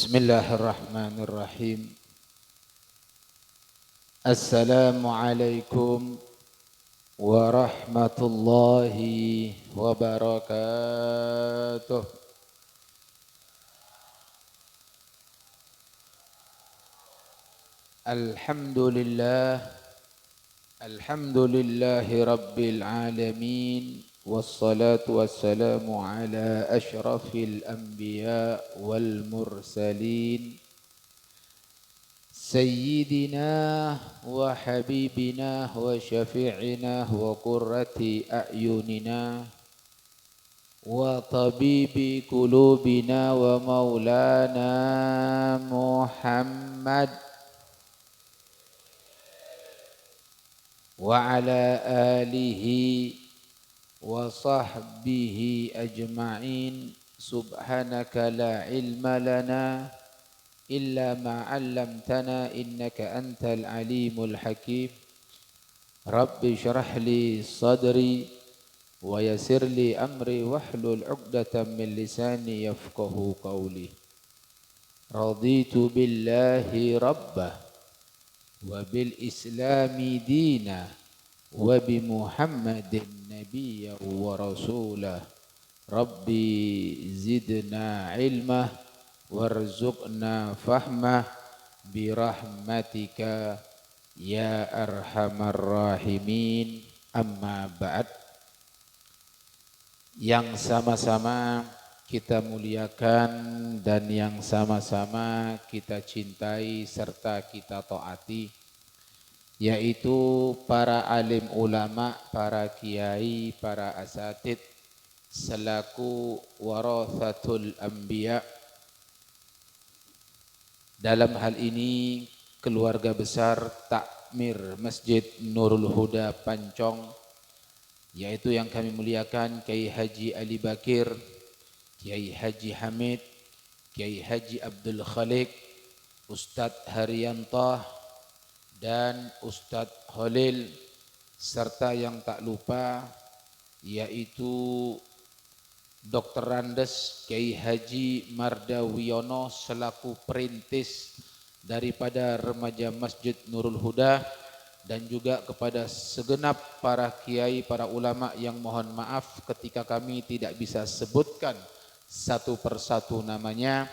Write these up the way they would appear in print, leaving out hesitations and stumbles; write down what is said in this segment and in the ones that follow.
Bismillahirrahmanirrahim. Assalamualaikum warahmatullahi wabarakatuh. Alhamdulillah, alhamdulillahi rabbil alamin. Wassalatu wassalamu ala ashrafil anbiya wal mursalin. Sayyidina wa habibina wa syafi'ina wa qurrati a'yunina wa tabibi qulubina wa maulana Muhammad wa ala alihi wa sahbihi ajma'in. Subhanaka la ilma lana illa ma 'allamtana innaka antal alimul hakim. Rabbi shrah li sadri wa yassir li amri wahlul 'uqdatam min lisani yafqahu qawli. Raditu billahi rabbah wa bil islami dina wa bi Muhammadin nabiyya wa rasulah. Rabbi zidna ilmah warzuqna fahmah birahmatika ya arhamar rahimin. Amma ba'd. Yang sama-sama kita muliakan dan yang sama-sama kita cintai serta kita taati, yaitu para alim ulama, para kiai, para asatid selaku warathatul anbiya. Dalam hal ini keluarga besar takmir Masjid Nurul Huda Pancong, yaitu yang kami muliakan Kiai Haji Ali Bakir, Kiai Haji Hamid, Kiai Haji Abdul Khalik, Ustadz Haryanto dan Ustadz Holil, serta yang tak lupa yaitu Dr. Randes Kiai Haji Mardawiono selaku perintis daripada remaja Masjid Nurul Huda, dan juga kepada segenap para kiai, para ulama yang mohon maaf ketika kami tidak bisa sebutkan satu persatu namanya,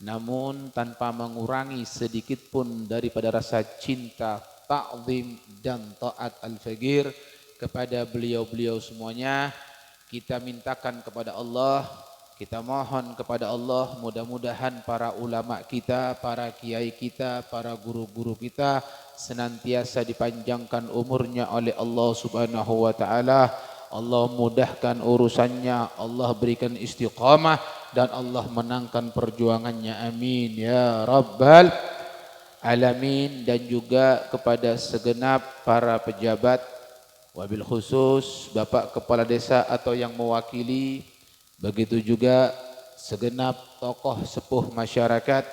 namun tanpa mengurangi sedikit pun daripada rasa cinta, ta'zim dan taat al-faqir kepada beliau-beliau semuanya. Kita mintakan kepada Allah, kita mohon kepada Allah, mudah-mudahan para ulama kita, para kiai kita, para guru-guru kita senantiasa dipanjangkan umurnya oleh Allah Subhanahu wa taala. Allah mudahkan urusannya, Allah berikan istiqamah dan Allah menangkan perjuangannya. Amin ya rabbal alamin. Dan juga kepada segenap para pejabat, wabil khusus Bapak Kepala Desa atau yang mewakili, begitu juga segenap tokoh sepuh masyarakat,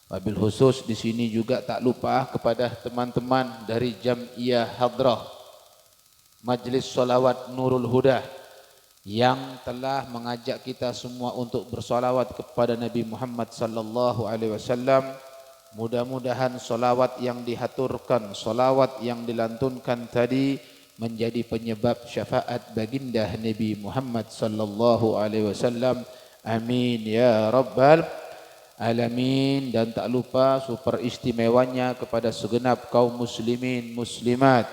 wabil khusus di sini juga tak lupa kepada teman-teman dari Jam'iyah Hadrah Majlis Sholawat Nurul Huda yang telah mengajak kita semua untuk bersolawat kepada Nabi Muhammad sallallahu alaihi wasallam. Mudah-mudahan solawat yang dihaturkan, solawat yang dilantunkan tadi menjadi penyebab syafaat baginda Nabi Muhammad sallallahu alaihi wasallam. Amin ya rabbal alamin. Dan tak lupa super istimewanya kepada segenap kaum muslimin, muslimat,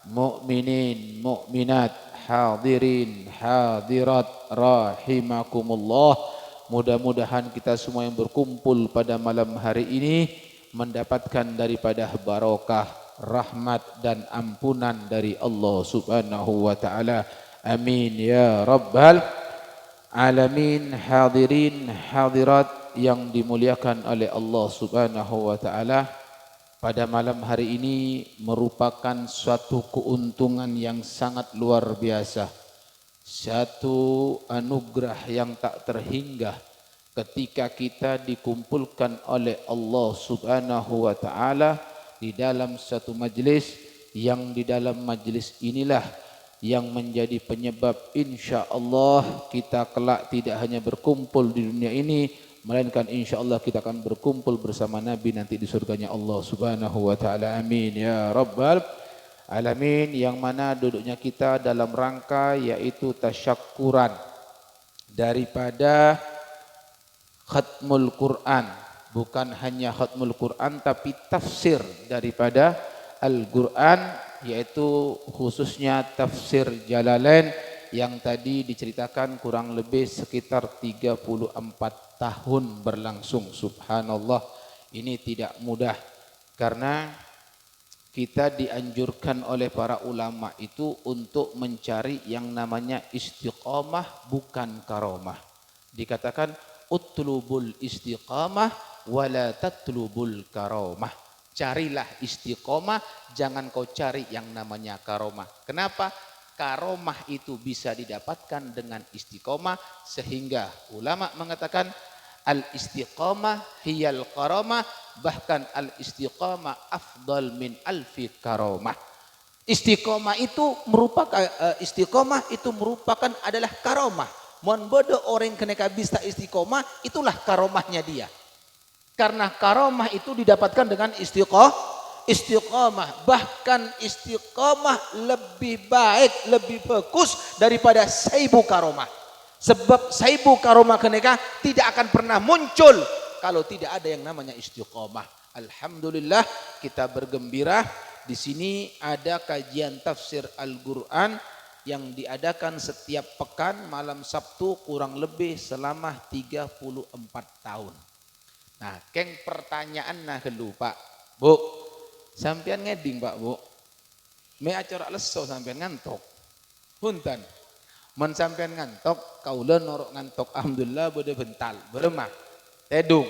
mukminin, mukminat, hadirin, hadirat rahimakumullah. Mudah-mudahan kita semua yang berkumpul pada malam hari ini mendapatkan daripada barokah, rahmat dan ampunan dari Allah Subhanahu wa taala. Amin ya rabbal alamin. Hadirin, hadirat yang dimuliakan oleh Allah Subhanahu wa taala, pada malam hari ini merupakan suatu keuntungan yang sangat luar biasa, satu anugerah yang tak terhingga ketika kita dikumpulkan oleh Allah Subhanahu wa taala di dalam satu majlis, yang di dalam majlis inilah yang menjadi penyebab insya Allah kita kelak tidak hanya berkumpul di dunia ini, melainkan insyaallah kita akan berkumpul bersama Nabi nanti di surganya Allah Subhanahu wa taala. Amin ya rabbal alamin. Yang mana duduknya kita dalam rangka yaitu tasyakkuran daripada khatmul Quran, bukan hanya khatmul Quran tapi tafsir daripada Al-Quran, yaitu khususnya tafsir Jalalain yang tadi diceritakan kurang lebih sekitar 34 tahun berlangsung. Subhanallah, ini tidak mudah karena kita dianjurkan oleh para ulama itu untuk mencari yang namanya istiqamah bukan karomah. Dikatakan utlubul istiqamah wala tatlubul karomah. Carilah istiqamah, jangan kau cari yang namanya karomah. Kenapa? Karomah itu bisa didapatkan dengan istiqamah, sehingga ulama mengatakan al-istiqamah hiyal karomah, bahkan al-istiqamah afdal min alfi karomah. Istiqamah itu merupakan adalah karomah. Mon bodoh orang kena bisa istiqamah, itulah karomahnya dia. Karena karomah itu didapatkan dengan istiqamah. Bahkan istiqamah lebih baik, lebih bagus daripada 1000 karomah. Sebab 1000 karomah keneka tidak akan pernah muncul kalau tidak ada yang namanya istiqamah. Alhamdulillah kita bergembira. Di sini ada kajian tafsir Al-Quran yang diadakan setiap pekan malam Sabtu kurang lebih selama 34 tahun. Nah, keng pertanyaan nah dulu Pak, Bu, sampean ngeding Pak Bu, me acara leso sampean ngantok, punten, men sampean ngantok, kaula norok ngantok, alhamdulillah bode bental, beremah, tedung,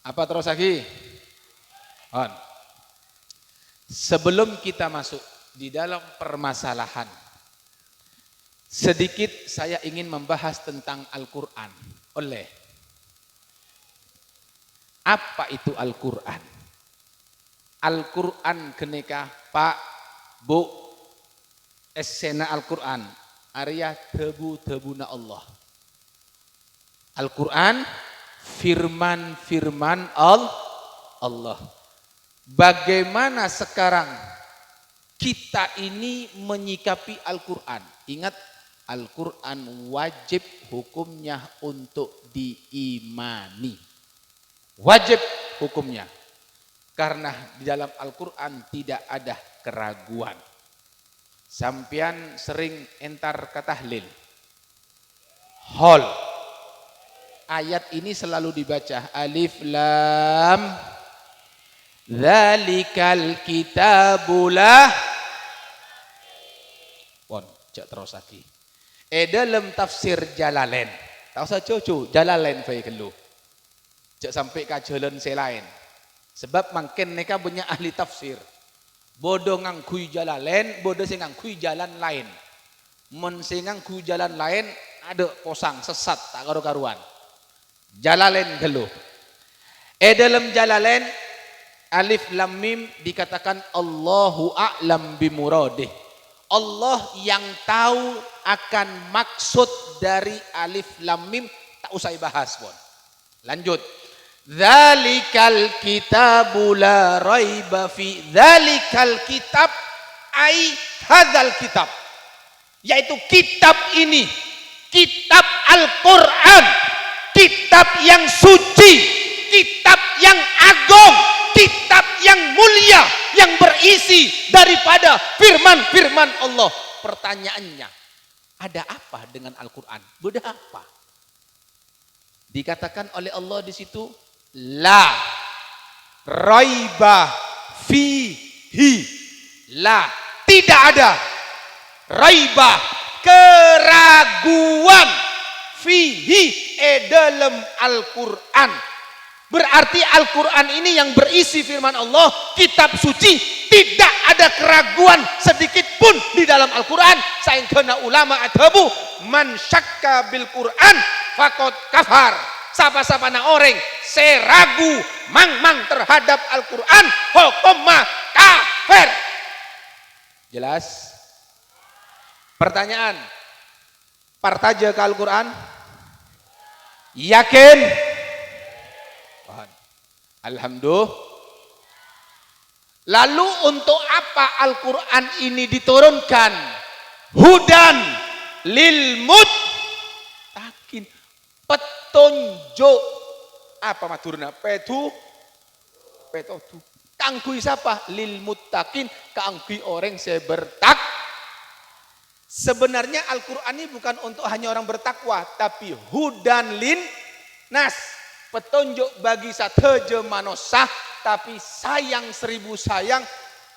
apa terus lagi? On. Sebelum kita masuk di dalam permasalahan, sedikit saya ingin membahas tentang Al-Quran. Apa itu Al-Quran? Al-Quran keneka Pak, Bu, esena Al-Quran, Arya tebu-tebuna Allah. Al-Quran firman-firman Allah. Bagaimana sekarang kita ini menyikapi Al-Quran? Ingat, Al-Quran wajib hukumnya untuk diimani. Wajib hukumnya. Karena di dalam Al-Quran tidak ada keraguan. Sampian sering entar ke tahlil. Hol. Ayat ini selalu dibaca. Alif lam. Dzalikal kitabulah. Pon, cek terus lagi. Dalam tafsir Jalalain. Tak usah cucu, Jalalain fai kelu. Cek sampai ke jalan selain. Sebab makin mereka punya ahli tafsir. Bodoh ngangkui Jalalain, bodoh sing ngangkui jalan lain. Men sing ngangkui jalan lain ada posang sesat tak karu-karuan. Jalalain kelu. Dalam Jalalain Alif Lam Mim dikatakan Allahu a'lam bimuradih. Allah yang tahu akan maksud dari Alif Lam Mim, tak usah dibahas pun. Lanjut. Dzalikal kitabu la raiba fi. Dzalikal kitab ai hadzal kitab. Yaitu kitab ini, kitab Al-Qur'an, kitab yang suci, kitab yang agung, kitab yang mulia, yang berisi daripada firman-firman Allah. Pertanyaannya, ada apa dengan Al-Quran? Beda apa? Dikatakan oleh Allah di situ, la raiba fihi. La, tidak ada raiba, keraguan, fihi, dalam Al-Quran. Berarti Al-Quran ini yang berisi firman Allah, kitab suci, tidak ada keraguan sedikit pun di dalam Al-Quran. Saingkana ulama adhabu, man syakka bil Quran faqad kafar. Sapa-sapa na orang seragu mang-mang terhadap Al-Quran, hukumma kafir. Jelas? Pertanyaan, partaja ke Al-Quran? Yakin? Alhamdulillah. Lalu untuk apa Al-Quran ini diturunkan? Hudan lil muttaqin. Petunjuk. Apa maturna? Petunjuk. Kangkui siapa? Lil muttaqin. Kangkui orang sebertak. Sebenarnya Al-Quran ini bukan untuk hanya orang bertakwa. Tapi hudan lin nas. Petunjuk bagi sateje manusia, tapi sayang seribu sayang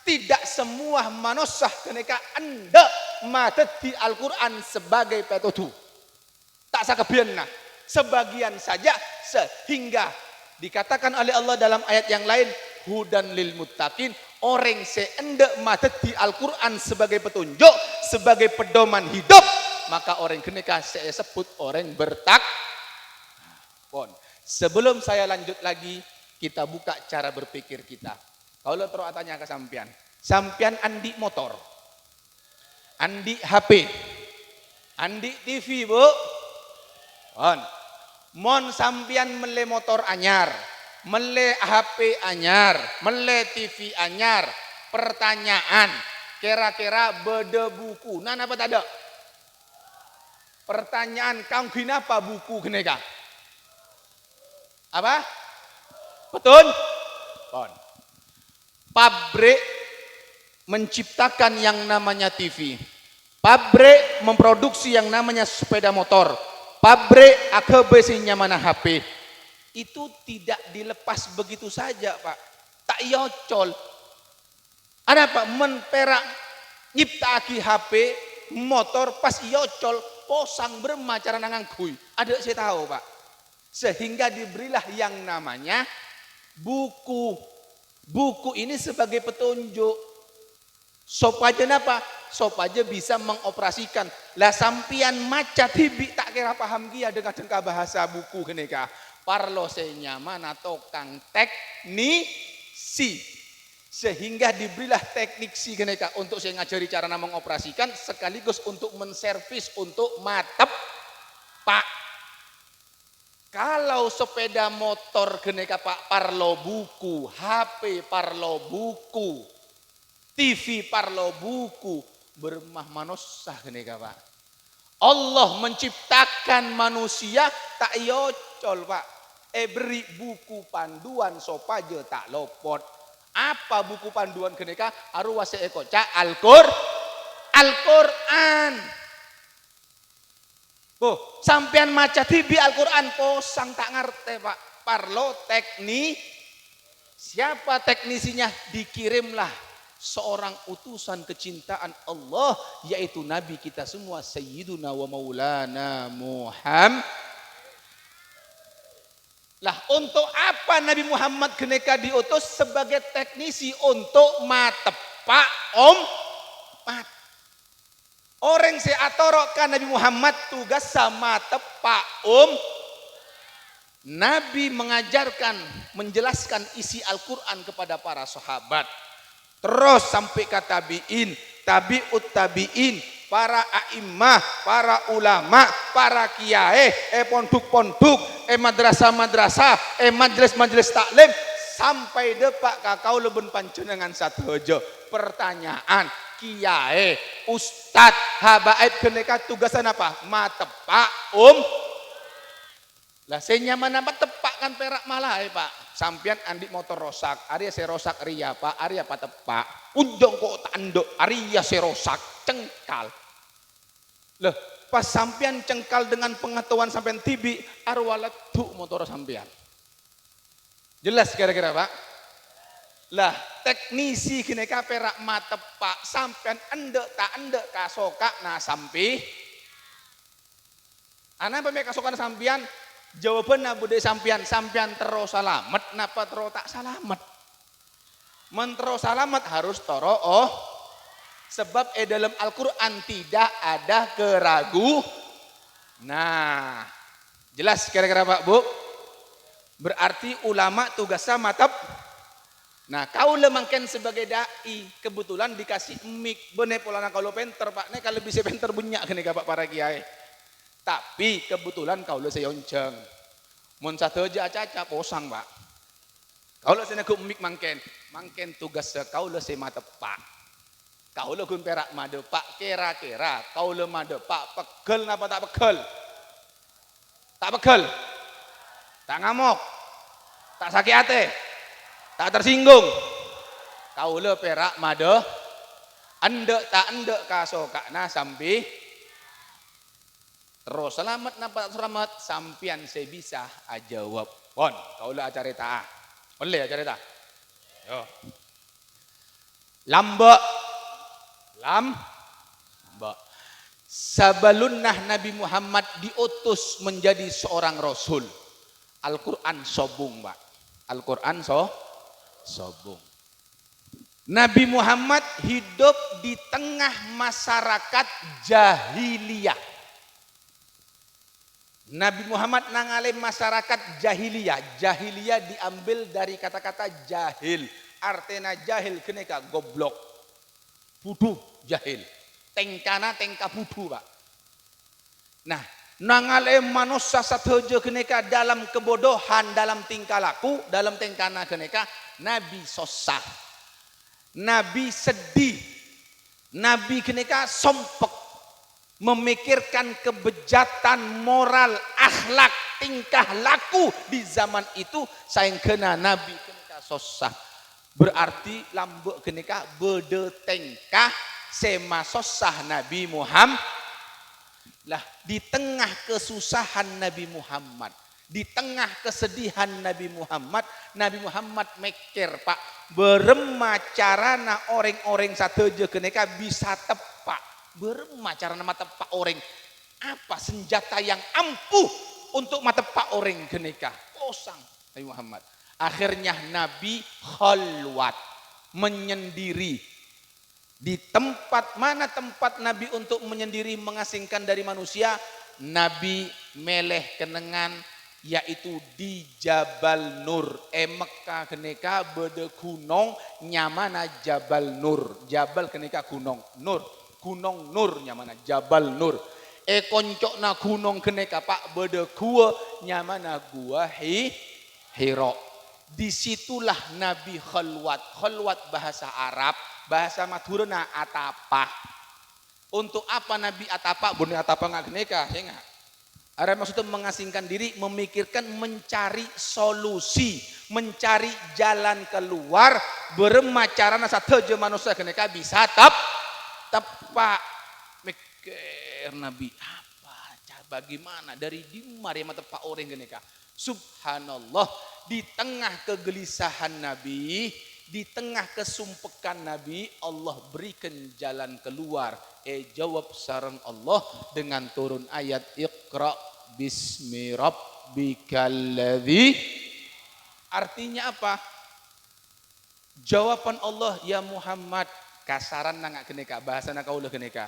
tidak semua manusia ketika anda mata di Al-Quran sebagai petunjuk. Tak sakebienna, sebagian saja sehingga dikatakan oleh Allah dalam ayat yang lain hudan lil muttaqin, orang seende mata di Al-Quran sebagai petunjuk, sebagai pedoman hidup, maka orang kenika saya sebut orang bertakwa. Sebelum saya lanjut lagi, kita buka cara berpikir kita. Kalau terus tanya ke sampian, sampian andi motor, andi HP, andi TV bu, mon sampian mele motor anyar, mele HP anyar, mele TV anyar. Pertanyaan, kira-kira beda buku, apa tak ada? Pertanyaan, kau kenapa buku keneka? Apa? Betul? Pabrik menciptakan yang namanya TV. Pabrik memproduksi yang namanya sepeda motor. Pabrik AKB-nya mana HP. Itu tidak dilepas begitu saja, Pak. Tak yocol. Ada Pak menperak nyiptaki HP motor pas yocol posang bermacara nangangkui. Ada saya tahu, Pak. Sehingga diberilah yang namanya buku. Buku ini sebagai petunjuk. Sopaja apa? Sopaja bisa mengoperasikan. Lah sampian maca tibi tak kira paham dia dengan bahasa buku kenika. Parlo senyama tokang teknisi. Sehingga diberilah teknik si kenika untuk saya ngajari cara mengoperasikan sekaligus untuk menservis untuk matep Pak. Kalau sepeda motor geneka Pak parlo buku, HP parlo buku, TV parlo buku, bermah manusia geneka Pak. Allah menciptakan manusia tak yocol Pak. Beri buku panduan sopaja tak lopot. Apa buku panduan geneka? Arwase ekoca Al-Quran. Oh, sampean maca tibi Al-Quran posang tak ngerti Pak. Parlo teknik. Siapa teknisinya? Dikirimlah seorang utusan kecintaan Allah, yaitu Nabi kita semua Sayyiduna wa Maulana Muhammad. Lah untuk apa Nabi Muhammad keneka diutus? Sebagai teknisi untuk matepak mat. Orang seatorokan Nabi Muhammad tugas sama tepak Nabi mengajarkan, menjelaskan isi Al-Quran kepada para sahabat. Terus sampai ke tabi'in, tabi'ut tabi'in, para a'immah, para ulama, para kiai, ponduk-ponduk, madrasah-madrasah, majelis-majelis taklim, sampai depak kakau leben panjenengan satu aja. Pertanyaan, kiai, ustad, habaib keneka tugasan apa? Matepak lah saya nyaman apa tepak kan perak malah Pak. Sampian andi motor rosak, Arya saya rosak ria Pak, Arya apa tepak. Undang kok tanduk, Arya saya rosak, cengkal. Loh, pas sampian cengkal dengan pengetahuan sampian tibi, arwalat tuh motor sampian. Jelas kira-kira Pak? Lah teknisi keneka perak matepak sampian endek tak endek kasoka na sampi. Anak pemik kasokan sampian. Jawaban bude sampian terus salamet napa terus tak salamet. Mentero salamet harus toro sebab dalam Al-Qur'an tidak ada keragu. Nah, jelas kira-kira Pak Bu? Berarti ulama tugasnya matap. Nah, kau lemangken sebagai dai kebetulan dikasih mic bener polana kalau penter Pak, nek kalau bisa penter bunyak gini Pak para kiai. Tapi kebetulan kau le seyonceng. Mun satu aja aca posang Pak. Kau lo sini kumik mangken tugas kau lo sema tepak. Kau lo gun perak made Pak kira-kira kau lo made Pak pegel napa tak pegel? Tak pegel. Tak ngamuk. Tak sakit hati. Tak tersinggung. Kau lo perak made endek tak endek kasokakna sampai terus selamat napa selamat sampian saya bisa jawab pon kau lo acarita boleh acarita yo lambak sabalunnah Nabi Muhammad diutus menjadi seorang rasul Al-Quran sobung Pak Al-Quran sobung Nabi Muhammad hidup di tengah masyarakat jahiliyah. Nabi Muhammad nangalim masyarakat jahiliyah. Jahiliyah diambil dari kata-kata jahil. Artinya jahil keneka goblok. Budu jahil. Tengkana tengka budu Pak. Nah, nangalim manusia satuja keneka dalam kebodohan, dalam tingkah laku, dalam tengkana keneka Nabi sosah. Nabi sedih, Nabi keneka sompek, memikirkan kebejatan moral, akhlak, tingkah laku di zaman itu, sayang kena Nabi keneka sosah. Berarti lambek keneka bede tengkah sema sosah Nabi Muhammad. Lah di tengah kesusahan Nabi Muhammad, di tengah kesedihan Nabi Muhammad mikir Pak. Berema carana orang-orang sateja keneka bisa tepak. Berema carana matepak orang. Apa senjata yang ampuh untuk matepak orang keneka. Kosang Nabi Muhammad. Akhirnya Nabi khalwat. Menyendiri. Di tempat mana tempat Nabi untuk menyendiri mengasingkan dari manusia. Nabi meleh kenengan. Yaitu di Jabal Nur. Mekah keneka bede gunung nyamana Jabal Nur. Jabal keneka gunung Nur. Gunung Nur nyamana Jabal Nur. Koncokna gunung keneka Pak bede gua nyamana gua Hiro. Disitulah Nabi khalwat. Khalwat bahasa Arab. Bahasa Madurna atapa. Untuk apa Nabi atapa? Bune atapa nggak keneka ya nggak? Ada maksudnya mengasingkan diri, memikirkan mencari solusi, mencari jalan keluar, berema carana sateja manusia keneka bisa tepak. Mikir Nabi apa? Bagaimana dari dimar yang tepak orang keneka? Subhanallah, di tengah kegelisahan Nabi, di tengah kesumpekan Nabi, Allah berikan jalan keluar. Jawab sareng Allah dengan turun ayat Iqra bismi rabbikal ladzi. Artinya apa? Jawaban Allah, ya Muhammad, kasaran nangak keneka, bahasana kaula keneka.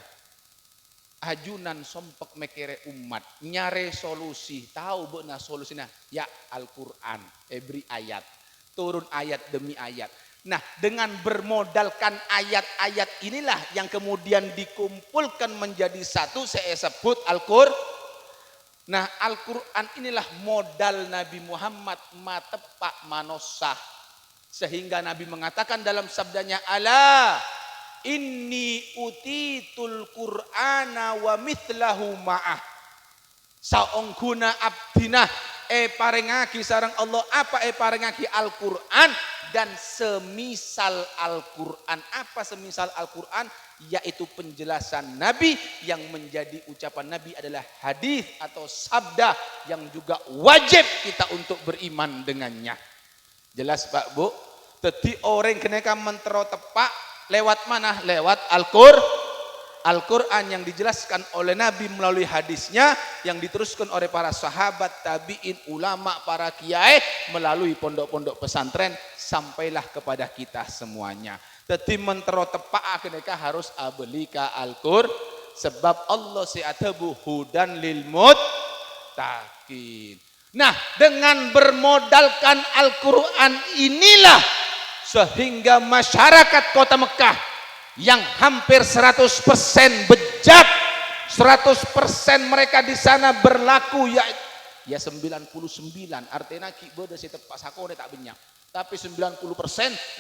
Ajunan sompek mekere umat, nyare solusi, tahu beuna solusina? Ya Al-Qur'an, beri ayat. Turun ayat demi ayat. Nah, dengan bermodalkan ayat-ayat inilah yang kemudian dikumpulkan menjadi satu, saya sebut Al-Qur'an. Nah, Al-Quran inilah modal Nabi Muhammad matepak manosah. Sehingga Nabi mengatakan dalam sabdanya, ala inni utitul Qur'ana wa mithlahu ma'ah. Saongguna abdinah parengaki sareng Allah apa parengaki Al-Quran dan semisal Al-Quran. Apa semisal Al-Quran? Yaitu penjelasan Nabi yang menjadi ucapan Nabi adalah hadis atau sabda yang juga wajib kita untuk beriman dengannya. Jelas Pak Bu? Jadi orang keneka mentero tepak lewat mana? Lewat Al-Quran yang dijelaskan oleh Nabi melalui hadisnya yang diteruskan oleh para sahabat, tabi'in, ulama, para kiai melalui pondok-pondok pesantren sampailah kepada kita semuanya. Jadi mentero tepak akhirnya harus abelika Al-Qur'an sebab Allah si'atabu hudan lil muttaqin. Nah, dengan bermodalkan Al-Quran inilah sehingga masyarakat kota Mekah yang hampir 100% bejat, 100% mereka di sana berlaku ya 99 artinya ki beda si tepak sakone tak benyak. Tapi 90%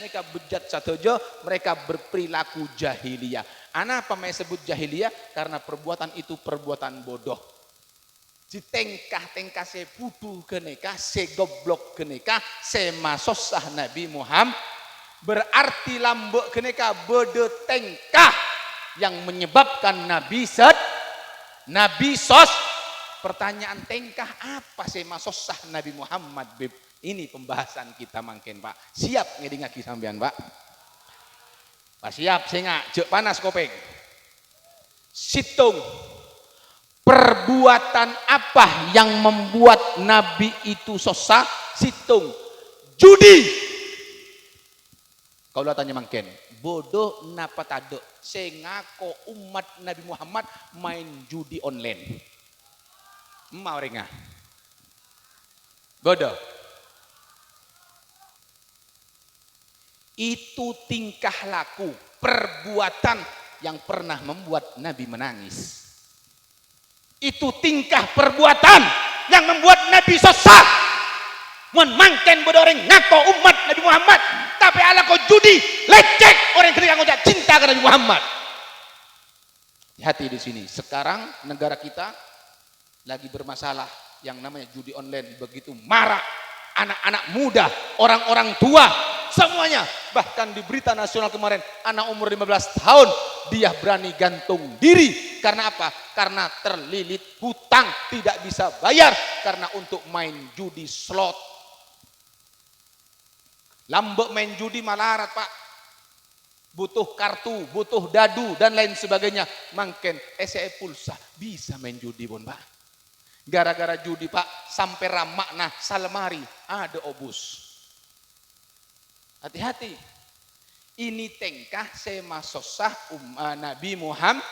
mereka bejat satejo, mereka berperilaku jahiliyah. Ana apa may sebut jahiliyah? Karena perbuatan itu perbuatan bodoh. Di tengkah-tengkah se putu keneka, se goblok keneka, se masosah Nabi Muhammad. Berarti lambek keneka bede tengkah yang menyebabkan Nabi sos. Pertanyaan tengkah apa se masosah Nabi Muhammad bib? Ini pembahasan kita mangken Pak. Siap ngedingaki sampean Pak? Pak siap saya jek panas kopeng. Situng. Perbuatan apa yang membuat Nabi itu sosah? Situng. Judi. Kau lah tanya mangken. Bodoh napa tade? Sengako umat Nabi Muhammad main judi online. Mau ringah. Bodoh. Itu tingkah laku, perbuatan yang pernah membuat Nabi menangis. Itu tingkah perbuatan yang membuat Nabi sesat. Mun mangken bodoreng ngako umat Nabi Muhammad, tapi ala kau judi, lecek orang ketika ngucap cinta ke Nabi Muhammad. Hati di sini. Sekarang negara kita lagi bermasalah yang namanya judi online begitu marak. Anak-anak muda, orang-orang tua, semuanya. Bahkan di berita nasional kemarin, anak umur 15 tahun, dia berani gantung diri. Karena apa? Karena terlilit hutang, tidak bisa bayar. Karena untuk main judi slot. Lambek main judi malarat Pak. Butuh kartu, butuh dadu, dan lain sebagainya. Mangken, SE pulsa, bisa main judi pun Pak. Gara-gara judi Pak, sampai ramakna salemari ada obus. Hati-hati. Ini tengkah semasosah Nabi Muhammad.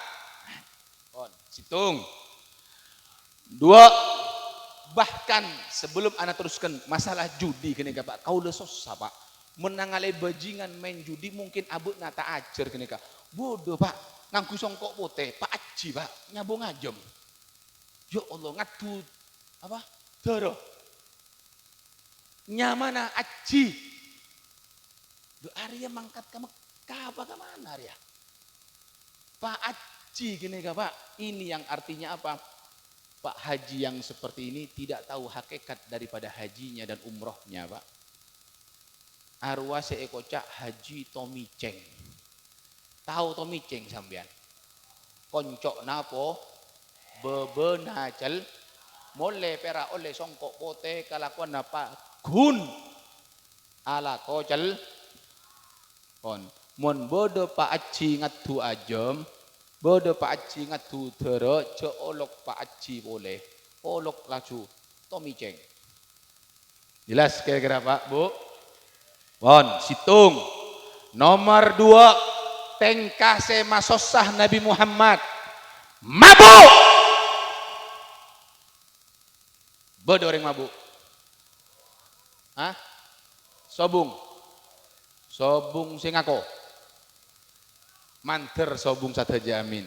Situng. 2. Bahkan sebelum anak teruskan masalah judi kenika Pak, kau le sosah Pak. Menangale bajingan main judi mungkin abuk nata ajar kenika. Bodoh Pak, ngangku songkok pote, Pak Aji Pak, nyabung ajem. Ya Allah ngadu apa? Doro. Nyamana Aji. Do Arya mangkat ke Mekah apa ke mana Arya? Pak Aji gini Pak. Ini yang artinya apa? Pak Haji yang seperti ini tidak tahu hakikat daripada hajinya dan umrohnya Pak. Arwah seekocak Haji Tommy Cheng. Tahu Tommy Cheng sampean? Koncok napo? Bebenacel mole pera oleh songkok pote kalakuan apa gun ala kocel kon mon bodo Pak Aji ngadu ajem bodo Pak Aji ngadu dero olok Pak Aji boleh olok laju Tommy Cheng. Jelas kira-kira Pak Bu? Bon situng. Nomor 2 tengkah semasosah Nabi Muhammad mabuk. Bodoh orang mabuk. Hah? Sobung. Sobung sing ako. Manter sobung satu jamin.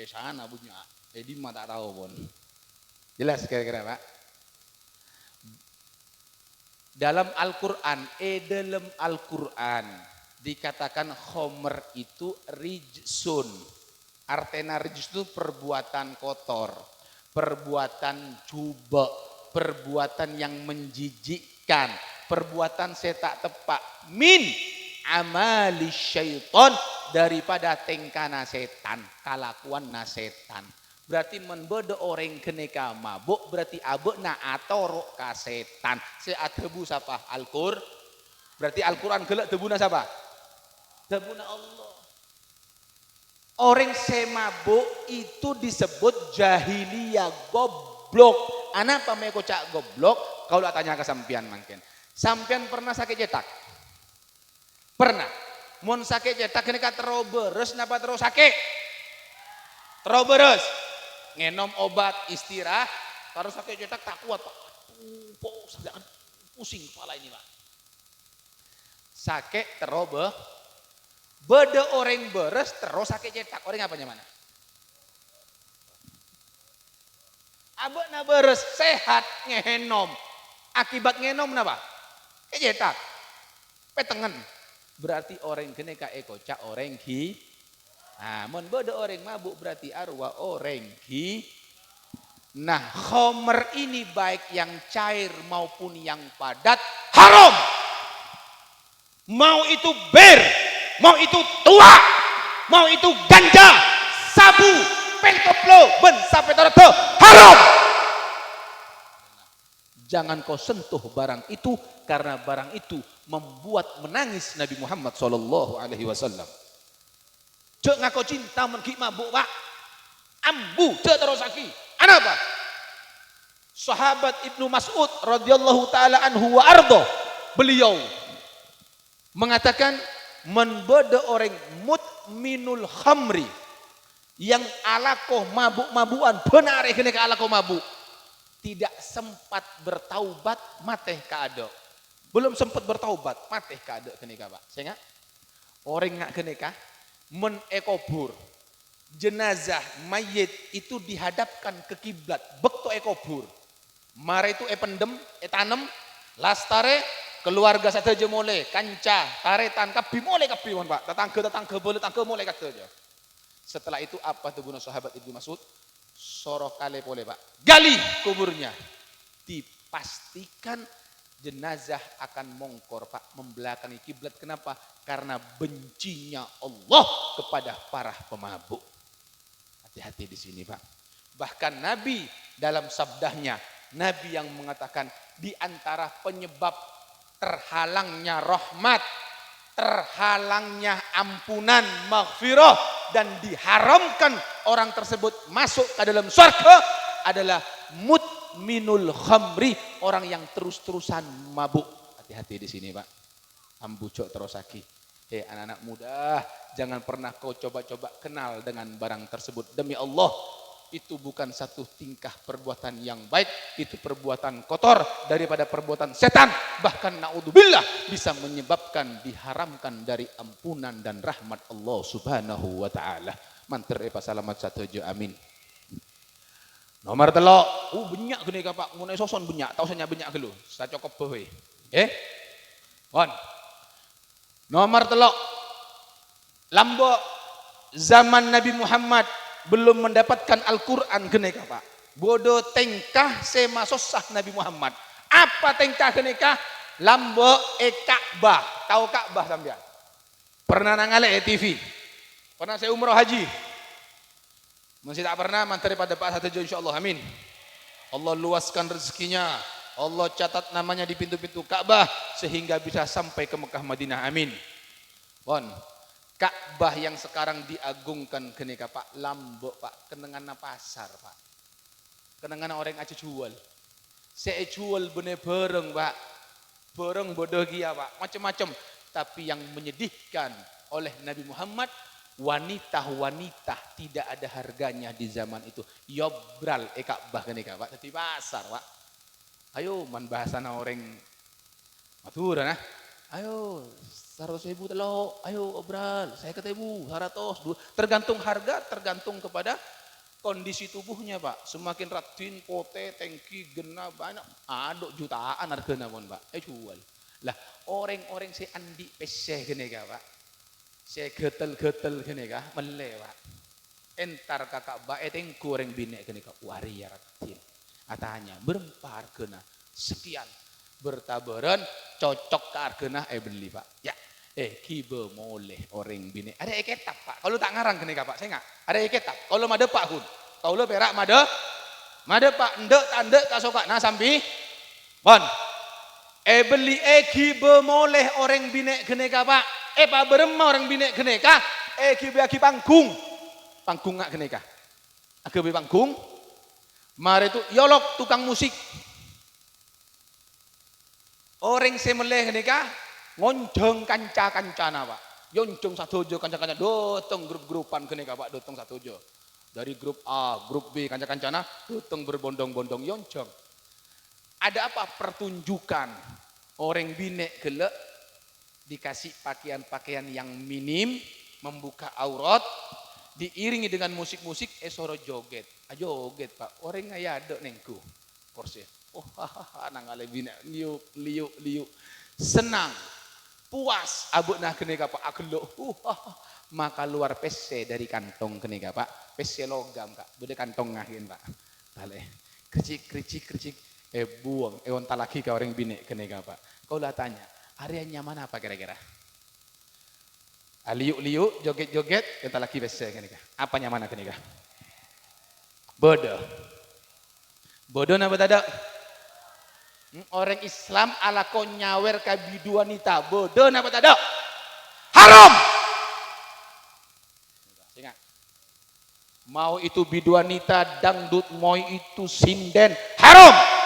Sana punya. Di mana tak tahu pun. Jelas kira-kira Pak. Dalam Al-Quran, dalam Al-Quran dikatakan khomer itu rijsun. Artena rijis itu perbuatan kotor, perbuatan cuba, perbuatan yang menjijikkan, perbuatan setak tepak min amali syaiton daripada tengkana setan, kalakuan na setan. Berarti menbodo orang keneka mabuk berarti abuk na atorok ka setan. Seatebu sapa Al-Qur. Berarti Al-Quran gelak tebuna sapa? Tebuna Allah. Orang semabuk itu disebut jahiliyah goblok. Anak apa me kocak goblok? Kau lah tanya ke sampian mungkin. Sampian pernah sakit cetak? Pernah. Mon sakit cetak ini kata beres napa terus sakit? Terus beres. Ngenom obat istirahat. Terus sakit cetak tak kuat Pak. Pusing kepala ini Pak. Sakit terus beda orang beres terus sakit cetak. Orang apanya mana? Abek na beres sehat ngehenom. Akibat ngenom napa? Kejetak. Petengen. Berarti orang kene ka ekocak orang ki. Nah, mun bodo orang mabuk berarti arwah orang ki. Nah, khomer ini baik yang cair maupun yang padat haram. Mau itu bir, mau itu tua, mau itu ganja, sabu, pelkoplo, ben sampai toroto, haram. Jangan kau sentuh barang itu karena barang itu membuat menangis Nabi Muhammad sallallahu alaihi wasallam. Cek ngako cinta menki mabuk pak, ambu cek terosaki. Kenapa? Sahabat Ibnu Mas'ud radhiyallahu taala anhu wa ardo, beliau mengatakan menbodo orang mutminul khamri yang alakoh mabuk-mabuan benar kene ka alakoh mabuk tidak sempat bertaubat mateh kaado. Belum sempat bertaubat mateh kaado kene ka Pak. Saya enggak orang ngak kene ka men ekobur jenazah mayit itu dihadapkan ke kiblat bekto ekobur. Mare itu pendem tanem lastare keluarga saja mulai kanca taretan kabi mulai kabi Pak tetangga boleh tangga mulai kata aja. Setelah itu apa tuh guna sahabat Ibnu Mas'ud soroh kali boleh Pak gali kuburnya dipastikan jenazah akan mongkor Pak membelakangi kiblat. Kenapa? Karena bencinya Allah kepada para pemabuk. Hati-hati di sini Pak. Bahkan Nabi dalam sabdahnya Nabi yang mengatakan di antara penyebab terhalangnya rahmat, terhalangnya ampunan, maghfirah dan diharamkan orang tersebut masuk ke dalam surga adalah mutminul khamri, orang yang terus-terusan mabuk. Hati-hati di sini Pak. Ambucok terosaki. Anak-anak muda, jangan pernah kau coba-coba kenal dengan barang tersebut. Demi Allah, itu bukan satu tingkah perbuatan yang baik, itu perbuatan kotor daripada perbuatan setan, bahkan naudzubillah bisa menyebabkan diharamkan dari ampunan dan rahmat Allah Subhanahu wa taala. Manter selamat satu jo amin. Nomor telok, banyak gini Pak, ngune soson banyak, tahu saya banyak gelo, saya cokop bawe. On. Nomor telok, lambo zaman Nabi Muhammad belum mendapatkan Al-Quran keneka Pak. Bodoh tengkah sema sosah Nabi Muhammad. Apa tengkah keneka? Lambo Ka'bah. Tahu Ka'bah sampean? Pernah nangale TV? Pernah saya umroh haji? Masih tak pernah, manteri pada Pak satu insyaallah amin. Allah luaskan rezekinya. Allah catat namanya di pintu-pintu Ka'bah sehingga bisa sampai ke Mekah Madinah amin. Bon. Ka'bah yang sekarang diagungkan kenika Pak Lambok Pak kenangan pasar Pak kenangan orang aja jual saya jual bener bareng Pak bareng bodoh gia Pak macam-macam tapi yang menyedihkan oleh Nabi Muhammad wanita-wanita tidak ada harganya di zaman itu yobral Ka'bah kenika Pak di pasar Pak ayo man bahasana orang matur nah ayo 100.000 telok, ayo obral, saya kata ibu 100, tergantung harga, tergantung kepada kondisi tubuhnya Pak. Semakin ratin, pote, tengki, gena banyak, ada jutaan harganya pun Pak. Jual. Lah orang-orang saya andi peseh gini Pak. Saya getel-getel gini mele Pak. Entar kakak bae tengku orang bine gini waria ratin. Atanya berempa harganya sekian. Bertabaran cocok ke harganya beli Pak. Ya. Kiba moleh orang bini. Ada eketap Pak. Kalau tak ngarang kene Pak, saya enggak. Ada eketap. Kalau made Pak hun. Kalau perak made. Made Pak ndek tandek tak soka. Nah sampai bon. Beli kiba moleh orang bini kene Pak. Pak berema orang bini kene ka. Kiba ki panggung. Panggung enggak kene ka. Kiba panggung. Mari itu yolok tukang musik. Orang semeleh kene ka. Ngonjong kanca-kancana Pak. Yonjong satujo kanca-kanca dotong grup-grupan kene Pak dotong satujo. Dari grup A, grup B kanca-kancana dotong berbondong-bondong yonjong. Ada apa pertunjukan orang binek gelek dikasih pakaian-pakaian yang minim membuka aurat diiringi dengan musik-musik soro joget. Ajoget Pak, orang ngayado nengku. Korse. Oh hahaha nangale bina liuk liuk liuk. Senang, puas abukna kenega Pak akelo. Maka luar pese dari kantong kenega Pak. Pese logam Kak, beda kantong ngahin Pak. Tale. Kercik kercik kercik. Buang, onta lagi ke orang bini kenega Pak. Kau lah tanya, areanya mana apa kira-kira? Liuk-liuk, joget-joget, onta lagi pese kenega. Apanya mana kenega? Bodoh. Bodoh napa tadak? Orang Islam ala ko nyawer ka bidu wanita. Bodoh napa tadak? Haram. Ingat. Mau itu bidu wanita, dangdut, mau itu sinden, haram.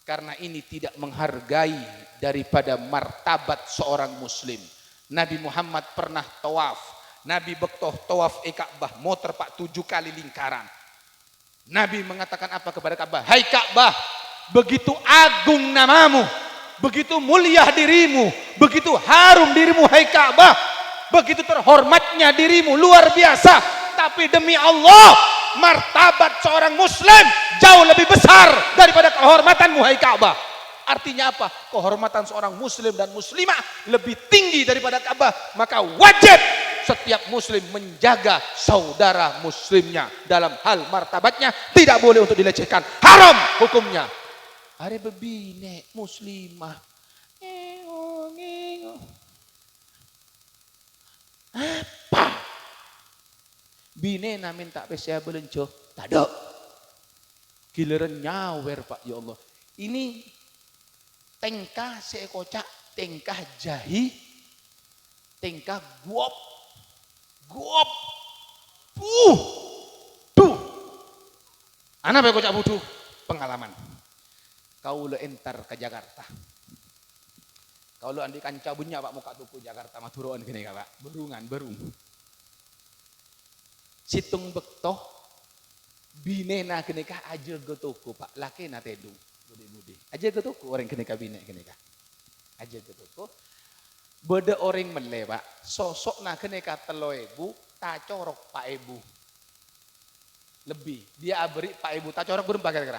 Karena ini tidak menghargai daripada martabat seorang muslim. Nabi Muhammad pernah tawaf. Nabi bektoh tawaf Ka'bah, motor Pak 7 kali lingkaran. Nabi mengatakan apa kepada Ka'bah? Hai Ka'bah, begitu agung namamu, begitu mulia dirimu, begitu harum dirimu hai Ka'bah, begitu terhormatnya dirimu, luar biasa. Tapi demi Allah, martabat seorang muslim jauh lebih besar daripada kehormatanmu hai Ka'bah. Artinya apa? Kehormatan seorang muslim dan muslimah lebih tinggi daripada Ka'bah. Maka wajib setiap muslim menjaga saudara muslimnya dalam hal martabatnya, tidak boleh untuk dilecehkan. Haram hukumnya. Are bebine muslimah. Apa? Bine na minta pesya belenco. Tada. Giliran nyawer Pak, ya Allah. Ini tengkah sekocak, tengkah jahi, tengkah guop. Guop. Tuh. Anak apa kocak butuh? Pengalaman. Kau le entar ke Jakarta. Kau le andi kanca bunya Pak muka tuku Jakarta maturoan gini Pak. Berungan, berung. Situng bektoh binena gini kah aja getoko Pak. Laki na tedung. Budi-budi. Aja getoko orang gini kah bine gini kah. Aja getoko. Beda orang mele Pak. Sosok na gini kah telo ibu. Tak corok Pak Ibu. Lebih. Dia beri Pak Ibu. Tak corok berapa kira-kira?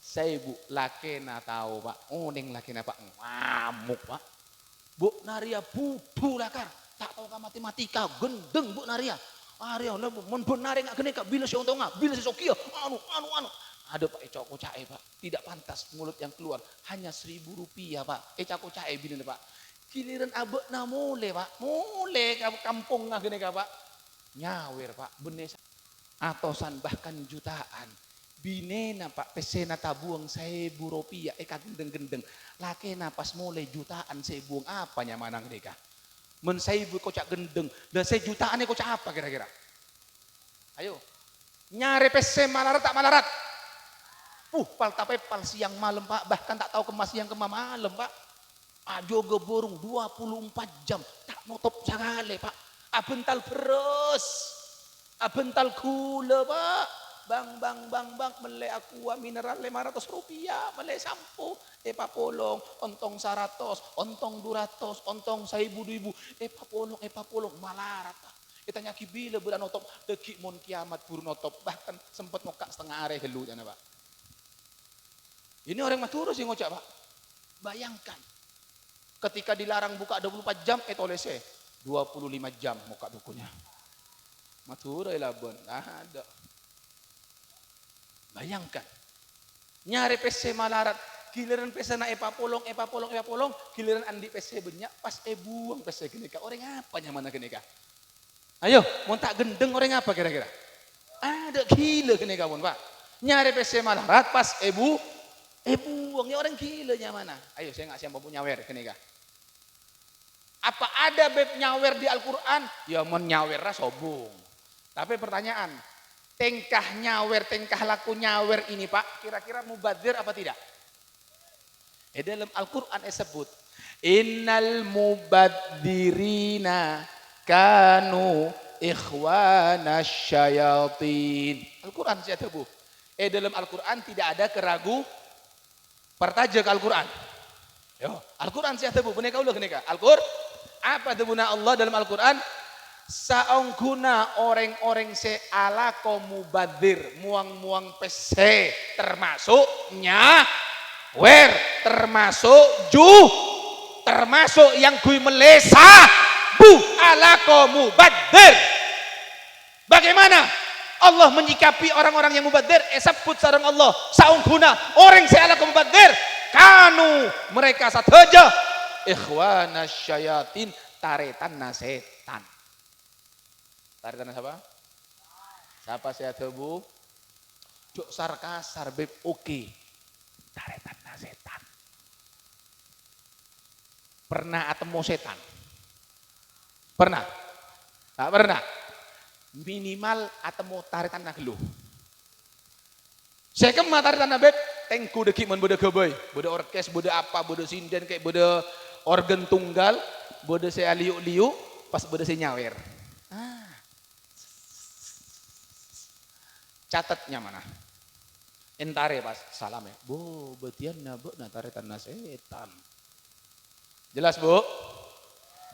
Saya Bu, laki na tahu Pak. Neng laki na Pak. Ngamuk Pak. Bu Naria budu lakar. Tak tahu ka matematika. Gendeng Bu Naria. Arya lah Bu. Men benari nggak gini kak. Bila si untung nggak. Bila si sokia. Anu. Ada Pak Eca Kocae Pak. Tidak pantas mulut yang keluar. Hanya Rp1.000 Pak. Eca Kocae bini Pak. Giliran abek na mule Pak. Mule kampung nggak gini kak Pak. Nyawer Pak. Benes. Atosan bahkan jutaan. Binena Pak, pesena tabuang Rp1.000, gendeng-gendeng. Laki napas mulai jutaan saya buang apa nyamanang deka. Men saya kocak gendeng, dan saya jutaannya kocak apa kira-kira? Ayo, nyari pese malarat tak malarat? Pal tape pal siang malam Pak, bahkan tak tahu kemas siang kemah malam Pak. Ajo geborong 24 jam, tak nutup sekali Pak. Abental beres, abental gula Pak. Bang, mele aqua mineral Rp500, mele sampo, papolong, ontong 100, ontong 200, ontong 1.000, papolong, malarat. Itanya kibila bulan notop, dekik mon kiamat buru notop, bahkan sempat ngokak setengah are helu jana Pak. Ini orang Madura sih ngocak Pak. Bayangkan, ketika dilarang buka 24 jam, oleh 25 jam muka dukunya. Madura Labuan, ada. Bayangkan, nyari pese malarat, giliran pese na papolong, giliran andi pese banyak, pas buang pese gini kak. Orang apa nyaman gini kak? Ayo, mau tak gendeng orang apa kira-kira? Ada gila gini kak Pak. Nyari pese malarat, pas buang ya orang gila nyaman. Ayo, saya nggak siapa punya nyawer gini kak. Apa ada beb nyawer di Al-Quran? Ya mau nyawer sobung. Tapi pertanyaan. Tengkah nyawer, tengkah laku nyawer ini Pak, kira-kira mubadzir apa tidak? Dalam Al-Quran disebut, innal mubadzirina kanu ikhwana syayatin. Al-Quran saya tebu. Dalam Al-Quran tidak ada keragu pertaja ke Al-Quran. Al-Quran saya tebu, benar kau lah Al-Quran. Apa tebuna Allah dalam Al-Quran? saongguna orang-orang se ala komubadir muang-muang pese termasuk nyawer, termasuk termasuk yang gue melesa bu ala komubadir. Bagaimana Allah menyikapi orang-orang yang mubadir? Esabut sareng Allah saungguna orang se ala komubadir kanu mereka sateja ikhwana syayatin taretan setan. Taretan siapa? Siapa saya tebu? Cuk sarkasar beb oke. Taretan setan. Pernah atemu setan? Pernah? Tak pernah. Minimal atemu taretan geluh. Saya kemana taretan beb? Tengku deki mun bode gebeuy, bode orkes, bode apa, bode sinden kayak bode organ tunggal, bode saya liuk-liuk, pas bode saya nyawer. Catatnya mana? Entare pas salam ya. Bu, betian na bu na taretan na setan. Jelas bu?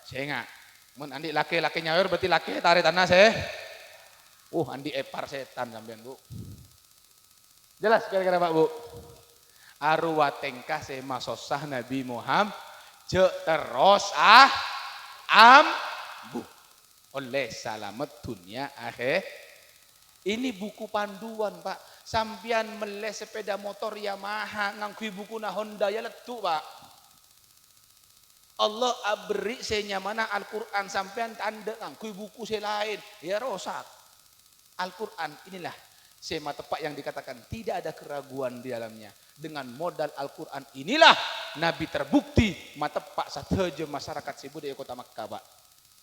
Saya enggak. Mun andi laki-laki nyawer berarti laki taretan na andi epar setan sampean bu. Jelas kira-kira Pak Bu? Arwa tengkah sema sosah Nabi Muhammad je terus bu oleh selamat dunia akhir. Ini buku panduan Pak. Sampian meleh sepeda motor Yamaha ngangkui buku na Honda ya letu Pak. Allah beri senyamana Al-Quran sampian tanda ngangkui buku selain ya rosak. Al-Quran inilah sema tepat yang dikatakan tidak ada keraguan di dalamnya. Dengan modal Al-Quran inilah Nabi terbukti matepak sateja masyarakat Sibudaya Kota Makkah Pak.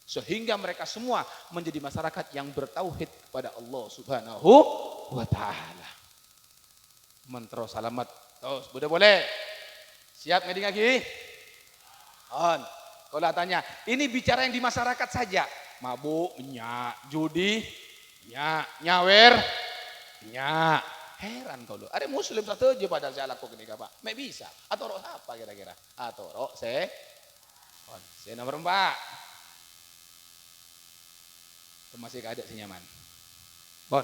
Sehingga mereka semua menjadi masyarakat yang bertauhid kepada Allah Subhanahu wa Ta'ala. Mentro salamat. Terus, boleh boleh. Siap ngeding lagi? On. Kalau tanya, ini bicara yang di masyarakat saja. Mabuk, judi, nyawer, heran kau lu. Ada muslim satu aja padahal saya lakukan ini Pak. Mek bisa. Atau roh apa kira-kira? Atau roh saya nomor 4. Masih ada senyaman. Bon.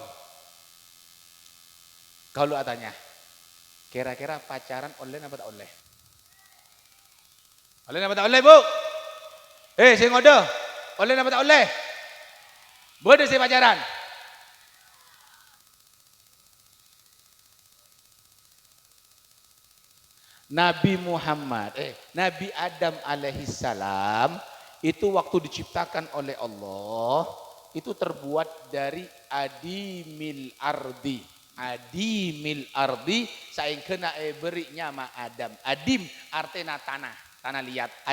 Kalau tanya, kira-kira pacaran online apa tak online? Online apa tak online, Bu? Saya ngode. Online apa tak online? Boleh saya pacaran? Nabi Muhammad, Nabi Adam alaihissalam itu waktu diciptakan oleh Allah itu terbuat dari adimil ardi. Adimil ardi saing kena beri nyama Adam. Adim artinya tanah liat.